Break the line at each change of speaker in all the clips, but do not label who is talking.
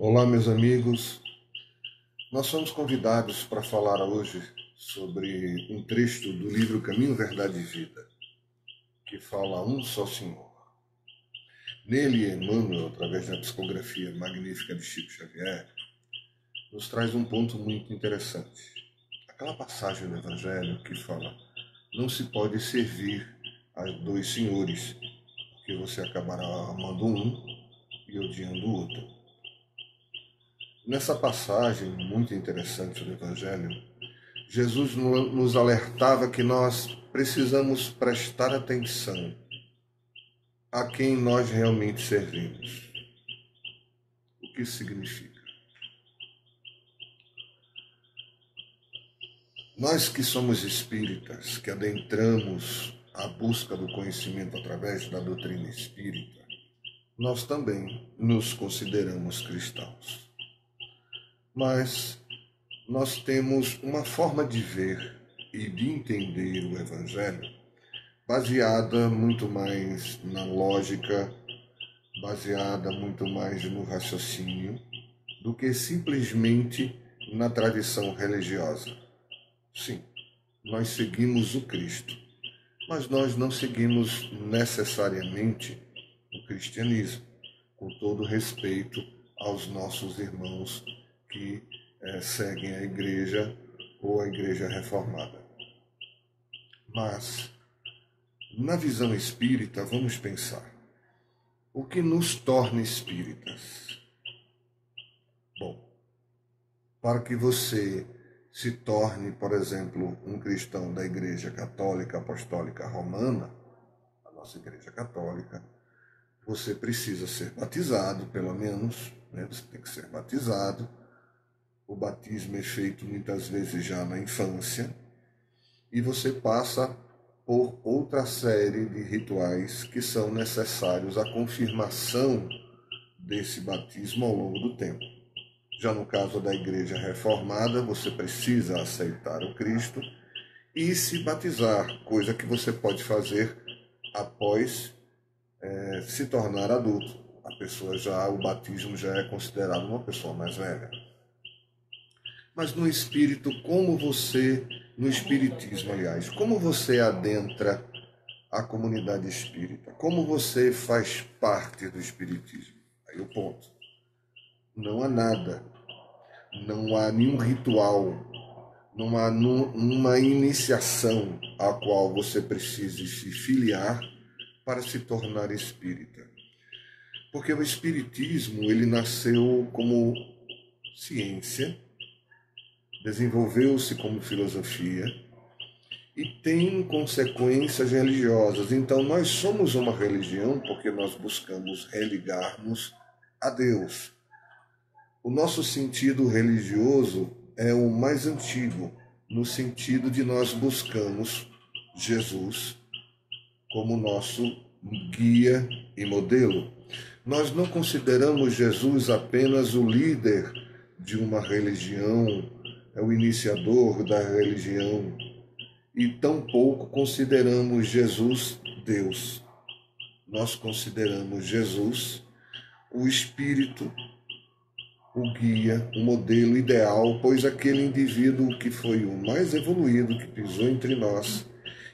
Olá, meus amigos. Nós somos convidados para falar hoje sobre um trecho do livro Caminho, Verdade e Vida, que fala um só Senhor. Nele, Emmanuel, através da psicografia magnífica de Chico Xavier, nos traz um ponto muito interessante. Aquela passagem do Evangelho que fala: não se pode servir a dois senhores, porque você acabará amando um e odiando o outro. Nessa passagem muito interessante do Evangelho, Jesus nos alertava que nós precisamos prestar atenção a quem nós realmente servimos. O que isso significa? Nós que somos espíritas, que adentramos a busca do conhecimento através da doutrina espírita, nós também nos consideramos cristãos. Mas nós temos uma forma de ver e de entender o Evangelho baseada muito mais na lógica, baseada muito mais no raciocínio, do que simplesmente na tradição religiosa. Sim, nós seguimos o Cristo, mas nós não seguimos necessariamente o cristianismo, com todo respeito aos nossos irmãos que seguem a igreja ou a igreja reformada. Mas, na visão espírita, vamos pensar: o que nos torna espíritas? Bom, para que você se torne, por exemplo, um cristão da Igreja Católica Apostólica Romana, a nossa Igreja Católica, você precisa ser batizado, pelo menos, né? Você tem que ser batizado. O batismo é feito muitas vezes já na infância, e você passa por outra série de rituais que são necessários à confirmação desse batismo ao longo do tempo. Já no caso da Igreja Reformada, você precisa aceitar o Cristo e se batizar, coisa que você pode fazer após se tornar adulto. O batismo já é considerado uma pessoa mais velha. Mas no espiritismo, como você adentra a comunidade espírita? Como você faz parte do espiritismo? Aí o ponto. Não há nada, não há nenhum ritual, não há uma iniciação a qual você precise se filiar para se tornar espírita. Porque o espiritismo, ele nasceu como ciência, desenvolveu-se como filosofia e tem consequências religiosas. Então, nós somos uma religião porque nós buscamos religar-nos a Deus. O nosso sentido religioso é o mais antigo, no sentido de nós buscamos Jesus como nosso guia e modelo. Nós não consideramos Jesus apenas o líder de uma religião, é o iniciador da religião, e tampouco consideramos Jesus Deus. Nós consideramos Jesus o Espírito, o guia, o modelo ideal, pois aquele indivíduo que foi o mais evoluído, que pisou entre nós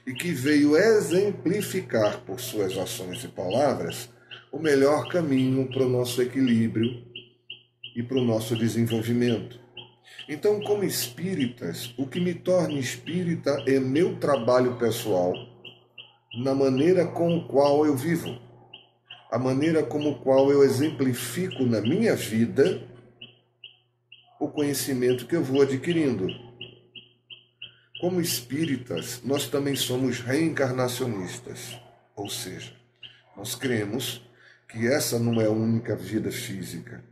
e que veio exemplificar por suas ações e palavras o melhor caminho para o nosso equilíbrio e para o nosso desenvolvimento. Então, como espíritas, o que me torna espírita é meu trabalho pessoal, na maneira com a qual eu vivo, a maneira como a qual eu exemplifico na minha vida o conhecimento que eu vou adquirindo. Como espíritas, nós também somos reencarnacionistas, ou seja, nós cremos que essa não é a única vida física.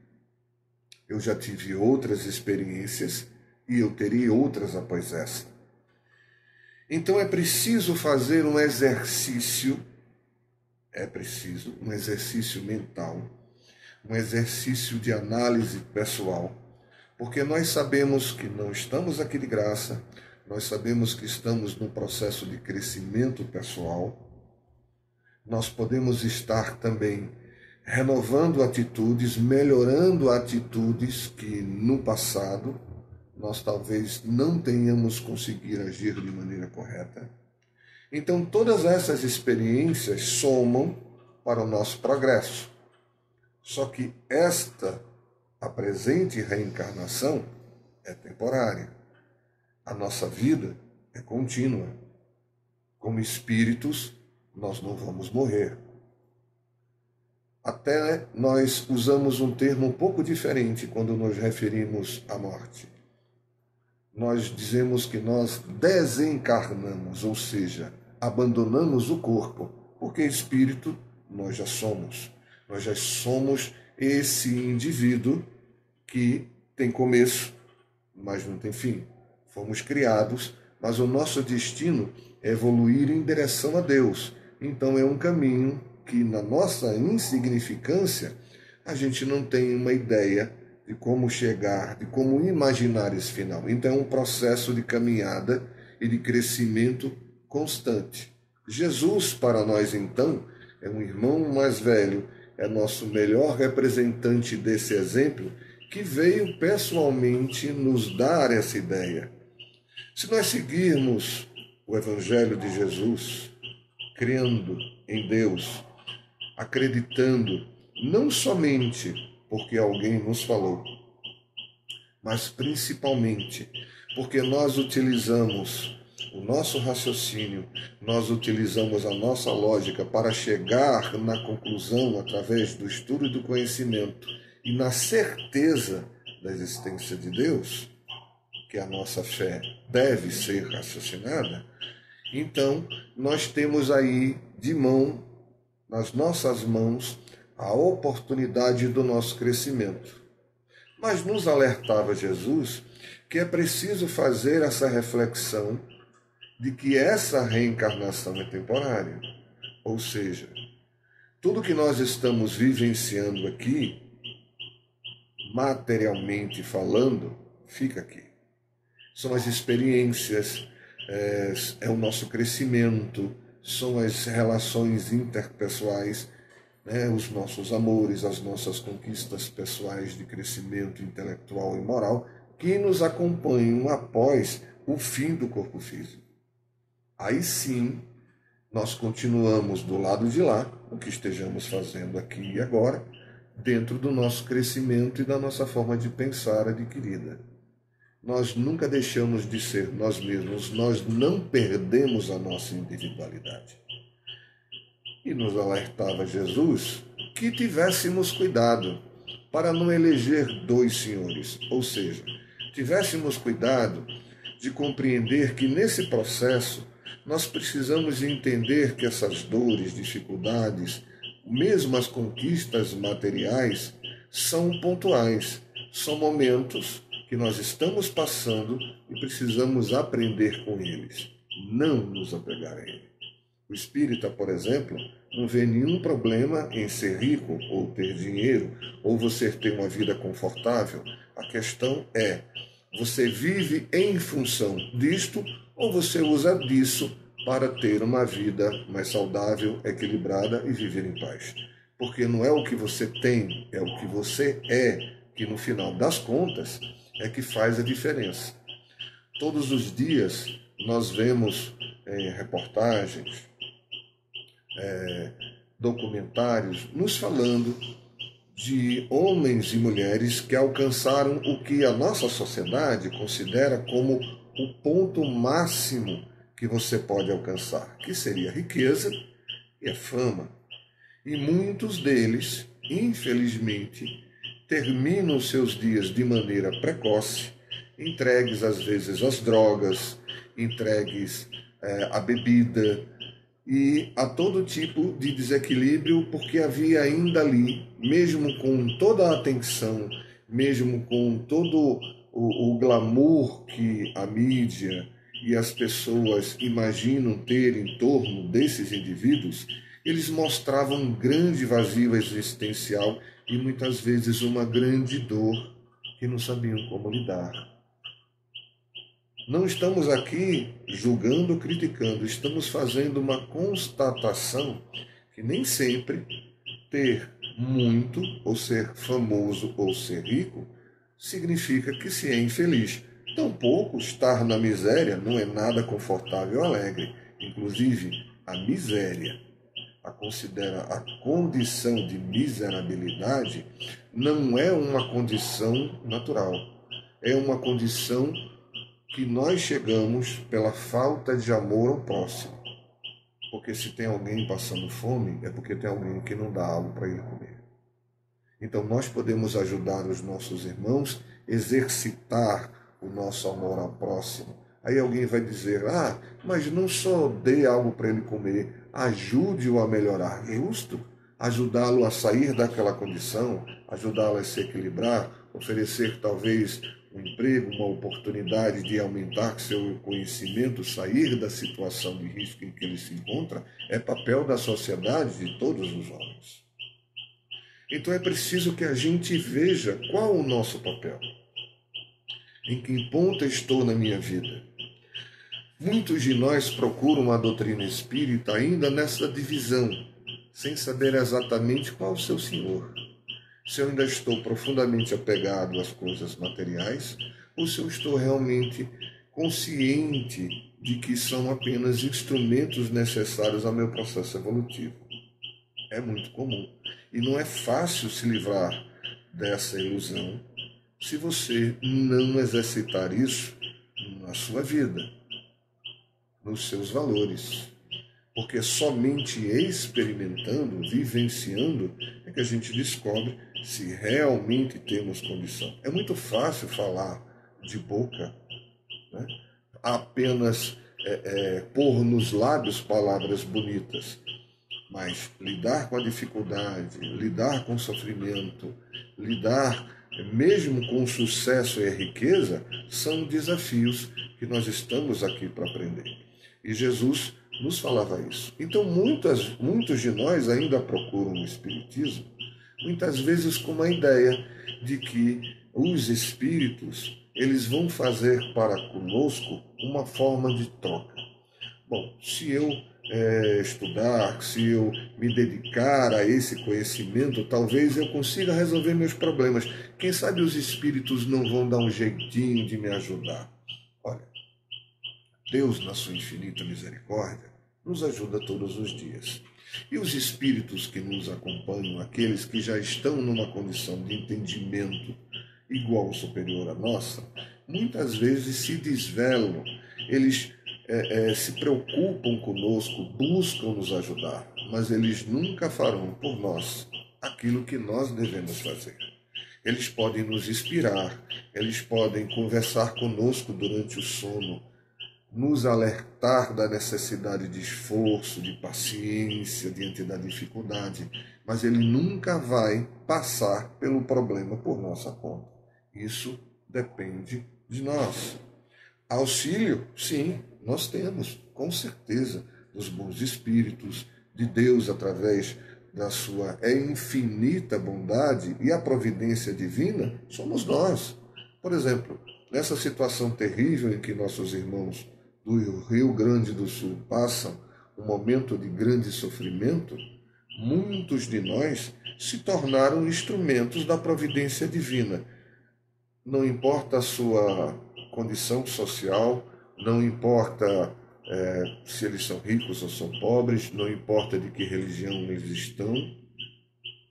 Eu já tive outras experiências e eu terei outras após essa. Então é preciso fazer um exercício mental, um exercício de análise pessoal, porque nós sabemos que não estamos aqui de graça, nós sabemos que estamos num processo de crescimento pessoal, nós podemos estar também renovando atitudes, melhorando atitudes que no passado nós talvez não tenhamos conseguido agir de maneira correta. Então, todas essas experiências somam para o nosso progresso. Só que a presente reencarnação, é temporária. A nossa vida é contínua. Como espíritos, nós não vamos morrer. Até nós usamos um termo um pouco diferente quando nos referimos à morte. Nós dizemos que nós desencarnamos, ou seja, abandonamos o corpo, porque espírito nós já somos. Nós já somos esse indivíduo que tem começo, mas não tem fim. Fomos criados, mas o nosso destino é evoluir em direção a Deus. Então é um caminho que, na nossa insignificância, a gente não tem uma ideia de como chegar, de como imaginar esse final. Então é um processo de caminhada e de crescimento constante. Jesus, para nós, então, é um irmão mais velho, é nosso melhor representante desse exemplo, que veio pessoalmente nos dar essa ideia. Se nós seguirmos o Evangelho de Jesus, crendo em Deus, acreditando não somente porque alguém nos falou, mas principalmente porque nós utilizamos o nosso raciocínio, nós utilizamos a nossa lógica para chegar na conclusão através do estudo e do conhecimento e na certeza da existência de Deus, que a nossa fé deve ser raciocinada. Então, nós temos aí de mão, nas nossas mãos, a oportunidade do nosso crescimento. Mas nos alertava Jesus que é preciso fazer essa reflexão de que essa reencarnação é temporária. Ou seja, tudo que nós estamos vivenciando aqui, materialmente falando, fica aqui. São as experiências, é o nosso crescimento, são as relações interpessoais, os nossos amores, as nossas conquistas pessoais de crescimento intelectual e moral, que nos acompanham após o fim do corpo físico. Aí sim, nós continuamos do lado de lá, o que estejamos fazendo aqui e agora, dentro do nosso crescimento e da nossa forma de pensar adquirida. Nós nunca deixamos de ser nós mesmos, nós não perdemos a nossa individualidade. E nos alertava Jesus que tivéssemos cuidado para não eleger dois senhores, ou seja, tivéssemos cuidado de compreender que nesse processo nós precisamos entender que essas dores, dificuldades, mesmo as conquistas materiais, são pontuais, são momentos que nós estamos passando e precisamos aprender com eles, não nos apegar a ele. O espírita, por exemplo, não vê nenhum problema em ser rico ou ter dinheiro, ou você ter uma vida confortável. A questão é, você vive em função disto ou você usa disso para ter uma vida mais saudável, equilibrada e viver em paz? Porque não é o que você tem, é o que você é, que no final das contas é que faz a diferença. Todos os dias nós vemos reportagens, documentários nos falando de homens e mulheres que alcançaram o que a nossa sociedade considera como o ponto máximo que você pode alcançar, que seria a riqueza e a fama. E muitos deles, infelizmente, terminam seus dias de maneira precoce, entregues às vezes às drogas, entregues à bebida e a todo tipo de desequilíbrio, porque havia ainda ali, mesmo com toda a atenção, mesmo com todo o glamour que a mídia e as pessoas imaginam ter em torno desses indivíduos, eles mostravam um grande vazio existencial e muitas vezes uma grande dor que não sabiam como lidar. Não estamos aqui julgando ou criticando, estamos fazendo uma constatação que nem sempre ter muito, ou ser famoso, ou ser rico, significa que se é infeliz. Tampouco estar na miséria não é nada confortável ou alegre. Inclusive, a miséria, a condição de miserabilidade, não é uma condição natural. É uma condição que nós chegamos pela falta de amor ao próximo. Porque se tem alguém passando fome, é porque tem alguém que não dá algo para ele comer. Então nós podemos ajudar os nossos irmãos, exercitar o nosso amor ao próximo. Aí alguém vai dizer, mas não só dê algo para ele comer, ajude-o a melhorar. Justo, ajudá-lo a sair daquela condição, ajudá-lo a se equilibrar, oferecer talvez um emprego, uma oportunidade de aumentar seu conhecimento, sair da situação de risco em que ele se encontra, é papel da sociedade, de todos os homens. Então é preciso que a gente veja qual o nosso papel. Em que ponto estou na minha vida? Muitos de nós procuram a doutrina espírita ainda nessa divisão, sem saber exatamente qual o seu senhor. Se eu ainda estou profundamente apegado às coisas materiais, ou se eu estou realmente consciente de que são apenas instrumentos necessários ao meu processo evolutivo. É muito comum. E não é fácil se livrar dessa ilusão se você não exercitar isso na sua vida, nos seus valores. Porque somente experimentando, vivenciando, é que a gente descobre se realmente temos condição. É muito fácil falar de boca, né? Apenas pôr nos lábios palavras bonitas. Mas lidar com a dificuldade, lidar com o sofrimento, lidar mesmo com o sucesso e a riqueza, são desafios que nós estamos aqui para aprender. E Jesus nos falava isso. Então muitos de nós ainda procuram o Espiritismo, muitas vezes com uma ideia de que os Espíritos eles vão fazer para conosco uma forma de troca. Bom, se eu estudar, se eu me dedicar a esse conhecimento, talvez eu consiga resolver meus problemas. Quem sabe os espíritos não vão dar um jeitinho de me ajudar. Olha, Deus, na sua infinita misericórdia, nos ajuda todos os dias. E os espíritos que nos acompanham, aqueles que já estão numa condição de entendimento igual ou superior à nossa, muitas vezes se desvelam, eles se preocupam conosco, buscam nos ajudar, mas eles nunca farão por nós aquilo que nós devemos fazer. Eles podem nos inspirar, eles podem conversar conosco durante o sono, nos alertar da necessidade de esforço, de paciência diante da dificuldade, mas ele nunca vai passar pelo problema por nossa conta. Isso depende de nós. Auxílio, sim, nós temos, com certeza, dos bons espíritos, de Deus através da sua infinita bondade e a providência divina, somos nós. Por exemplo, nessa situação terrível em que nossos irmãos do Rio Grande do Sul passam um momento de grande sofrimento, muitos de nós se tornaram instrumentos da providência divina. Não importa a sua condição social, não importa se eles são ricos ou são pobres, não importa de que religião eles estão,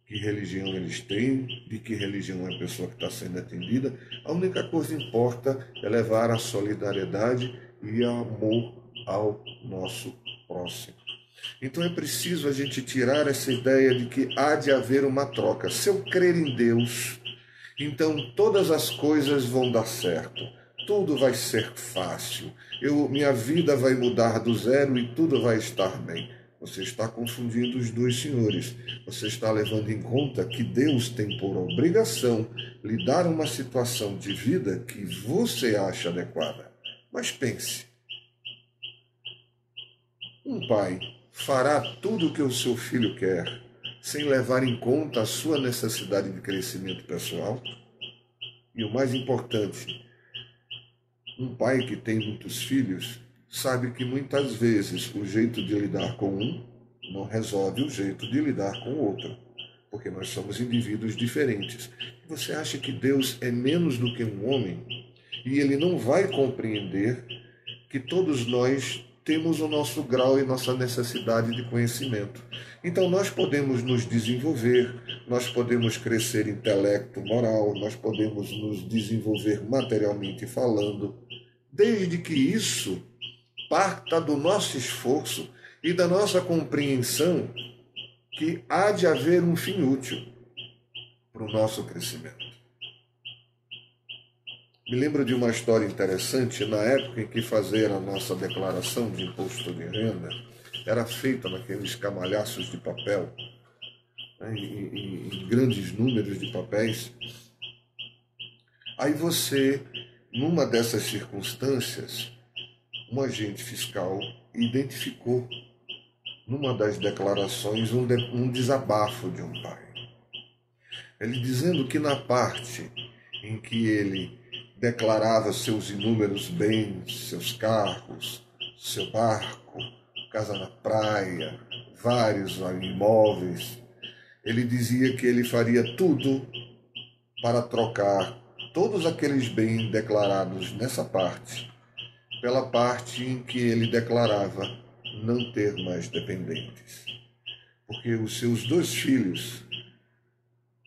que religião eles têm, de que religião é a pessoa que está sendo atendida. A única coisa que importa é levar a solidariedade e amor ao nosso próximo. Então é preciso a gente tirar essa ideia de que há de haver uma troca. Se eu crer em Deus, então todas as coisas vão dar certo. Tudo vai ser fácil. Minha vida vai mudar do zero e tudo vai estar bem. Você está confundindo os dois senhores. Você está levando em conta que Deus tem por obrigação lhe dar uma situação de vida que você acha adequada. Mas pense. Um pai fará tudo o que o seu filho quer sem levar em conta a sua necessidade de crescimento pessoal? E o mais importante, um pai que tem muitos filhos sabe que muitas vezes o jeito de lidar com um não resolve o jeito de lidar com o outro. porque nós somos indivíduos diferentes. Você acha que Deus é menos do que um homem e ele não vai compreender que todos nós temos o nosso grau e nossa necessidade de conhecimento. Então nós podemos nos desenvolver, nós podemos crescer intelecto, moral, nós podemos nos desenvolver materialmente falando, desde que isso parta do nosso esforço e da nossa compreensão que há de haver um fim útil para o nosso crescimento. Me lembro de uma história interessante. Na época em que fazer a nossa declaração de imposto de renda era feita naqueles camalhaços de papel, né, em grandes números de papéis. Aí você, numa dessas circunstâncias, um agente fiscal identificou numa das declarações um desabafo de um pai. Ele dizendo que na parte em que ele declarava seus inúmeros bens, seus carros, seu barco, casa na praia, vários imóveis, ele dizia que ele faria tudo para trocar todos aqueles bens declarados nessa parte pela parte em que ele declarava não ter mais dependentes. Porque os seus 2 filhos,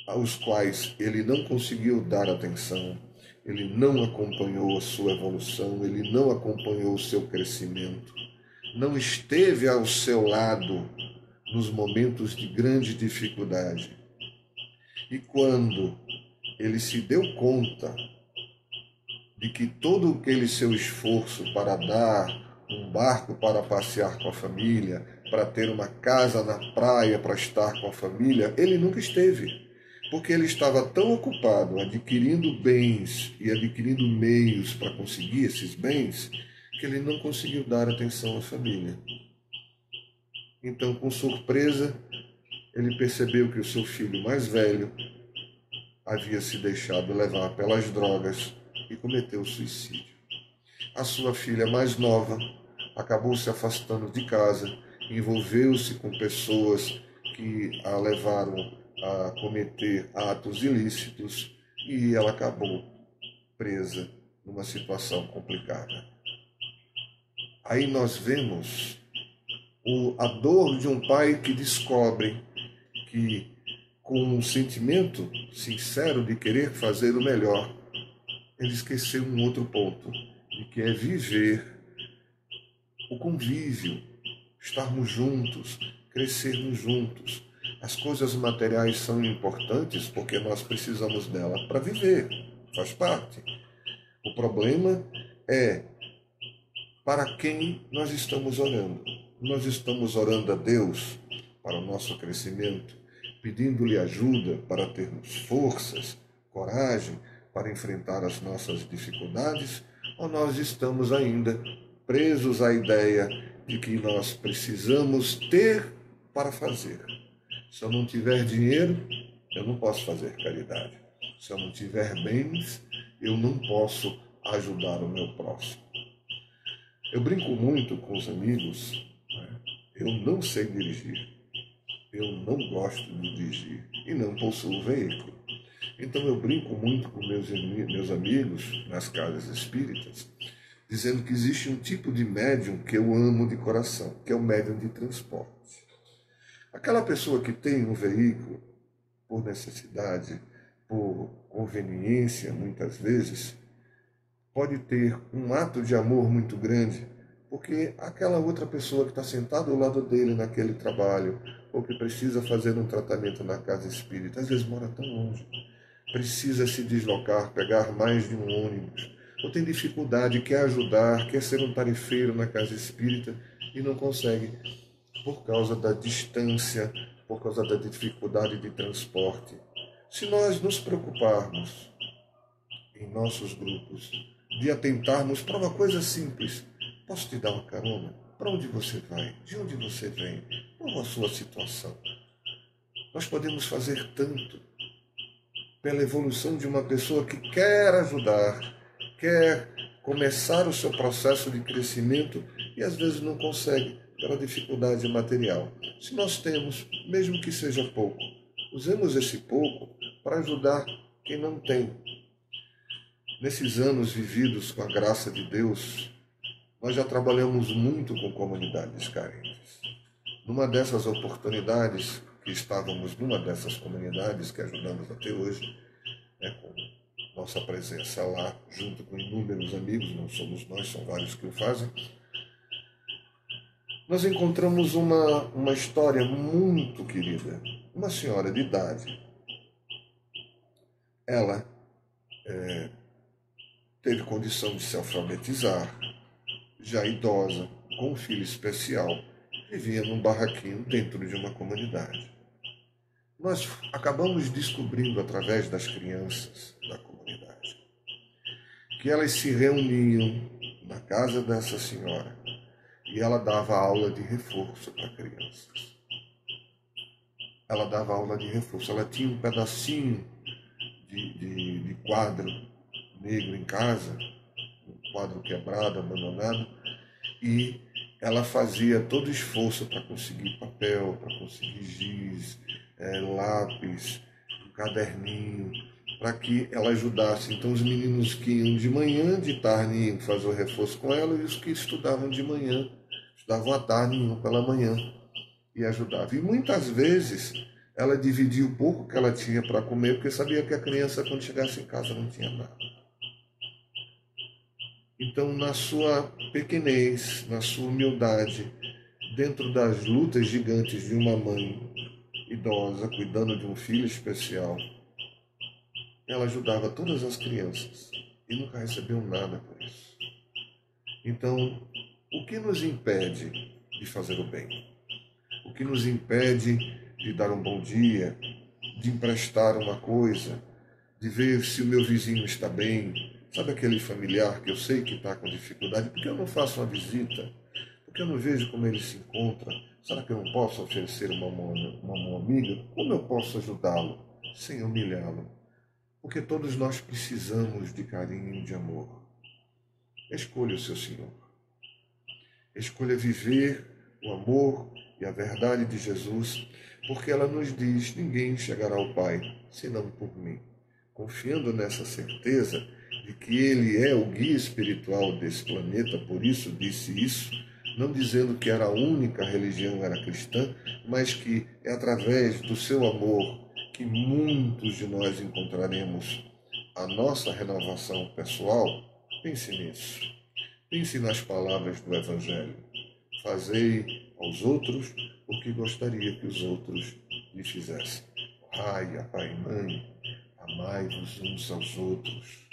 aos quais ele não conseguiu dar atenção, ele não acompanhou a sua evolução, ele não acompanhou o seu crescimento, não esteve ao seu lado nos momentos de grande dificuldade. E quando ele se deu conta de que todo aquele seu esforço para dar um barco para passear com a família, para ter uma casa na praia para estar com a família, ele nunca esteve. Porque ele estava tão ocupado adquirindo bens e adquirindo meios para conseguir esses bens, que ele não conseguiu dar atenção à família. Então, com surpresa, ele percebeu que o seu filho mais velho havia se deixado levar pelas drogas e cometeu suicídio. A sua filha mais nova acabou se afastando de casa, envolveu-se com pessoas que a levaram a cometer atos ilícitos e ela acabou presa numa situação complicada. Aí nós vemos a dor de um pai que descobre que, com um sentimento sincero de querer fazer o melhor, ele esqueceu um outro ponto, de que é viver o convívio, estarmos juntos, crescermos juntos. As coisas materiais são importantes porque nós precisamos delas para viver, faz parte. O problema é para quem nós estamos orando. Nós estamos orando a Deus para o nosso crescimento, pedindo-lhe ajuda para termos forças, coragem para enfrentar as nossas dificuldades, ou nós estamos ainda presos à ideia de que nós precisamos ter para fazer. Se eu não tiver dinheiro, eu não posso fazer caridade. Se eu não tiver bens, eu não posso ajudar o meu próximo. Eu brinco muito com os amigos, né? Eu não sei dirigir, eu não gosto de dirigir e não possuo veículo. Então eu brinco muito com meus amigos nas casas espíritas, dizendo que existe um tipo de médium que eu amo de coração, que é o médium de transporte. Aquela pessoa que tem um veículo por necessidade, por conveniência, muitas vezes, pode ter um ato de amor muito grande, porque aquela outra pessoa que está sentada ao lado dele naquele trabalho, ou que precisa fazer um tratamento na casa espírita, às vezes mora tão longe, precisa se deslocar, pegar mais de um ônibus, ou tem dificuldade, quer ajudar, quer ser um tarefeiro na casa espírita e não consegue, por causa da distância, por causa da dificuldade de transporte. Se nós nos preocuparmos em nossos grupos de atentarmos para uma coisa simples, posso te dar uma carona? Para onde você vai? De onde você vem? Qual a sua situação? Nós podemos fazer tanto pela evolução de uma pessoa que quer ajudar, quer começar o seu processo de crescimento e às vezes não consegue pela dificuldade material. Se nós temos, mesmo que seja pouco, Usemos esse pouco para ajudar quem não tem. Nesses anos vividos com a graça de Deus, nós já trabalhamos muito com comunidades carentes. Numa dessas oportunidades, que estávamos numa dessas comunidades que ajudamos até hoje, com nossa presença lá, junto com inúmeros amigos, não somos nós, são vários que o fazem, nós encontramos uma história muito querida. Uma senhora de idade. Ela teve condição de se alfabetizar, já idosa, com um filho especial, vivia num barraquinho dentro de uma comunidade. Nós acabamos descobrindo através das crianças da comunidade que elas se reuniam na casa dessa senhora e ela dava aula de reforço para crianças. Ela dava aula de reforço. Ela tinha um pedacinho de quadro negro em casa, um quadro quebrado, abandonado, e ela fazia todo o esforço para conseguir papel, para conseguir giz, lápis, um caderninho, para que ela ajudasse. Então os meninos que iam de manhã, de tarde iam fazer o reforço com ela, e os que estudavam de manhã, estudavam à tarde, iam pela manhã e ajudavam. E muitas vezes ela dividia o pouco que ela tinha para comer, porque sabia que a criança, quando chegasse em casa, não tinha nada. Então, na sua pequenez, na sua humildade, dentro das lutas gigantes de uma mãe idosa, cuidando de um filho especial, ela ajudava todas as crianças e nunca recebeu nada por isso. Então, o que nos impede de fazer o bem? O que nos impede de dar um bom dia, de emprestar uma coisa, de ver se o meu vizinho está bem? Sabe aquele familiar que eu sei que está com dificuldade? Por que eu não faço uma visita? Porque eu não vejo como ele se encontra? Será que eu não posso oferecer uma mão amiga? Como eu posso ajudá-lo sem humilhá-lo? Porque todos nós precisamos de carinho e de amor. Escolha o seu Senhor. Escolha viver o amor e a verdade de Jesus, porque ela nos diz: ninguém chegará ao Pai senão por mim. Confiando nessa certeza de que Ele é o guia espiritual desse planeta, por isso disse isso, não dizendo que era a única religião era cristã, mas que é através do seu amor que muitos de nós encontraremos a nossa renovação pessoal. Pense nisso. Pense nas palavras do Evangelho. Fazei aos outros o que gostaria que os outros lhe fizessem. Pai, pai e mãe, amai-vos uns aos outros.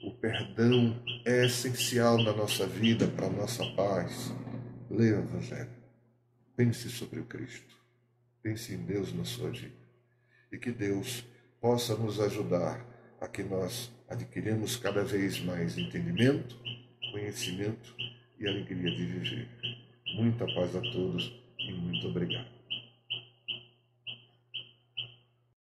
O perdão é essencial na nossa vida, para a nossa paz. Leia o Evangelho. Pense sobre o Cristo. Pense em Deus na sua vida. E que Deus possa nos ajudar a que nós adquirimos cada vez mais entendimento, conhecimento e alegria de viver. Muita paz a todos e muito obrigado.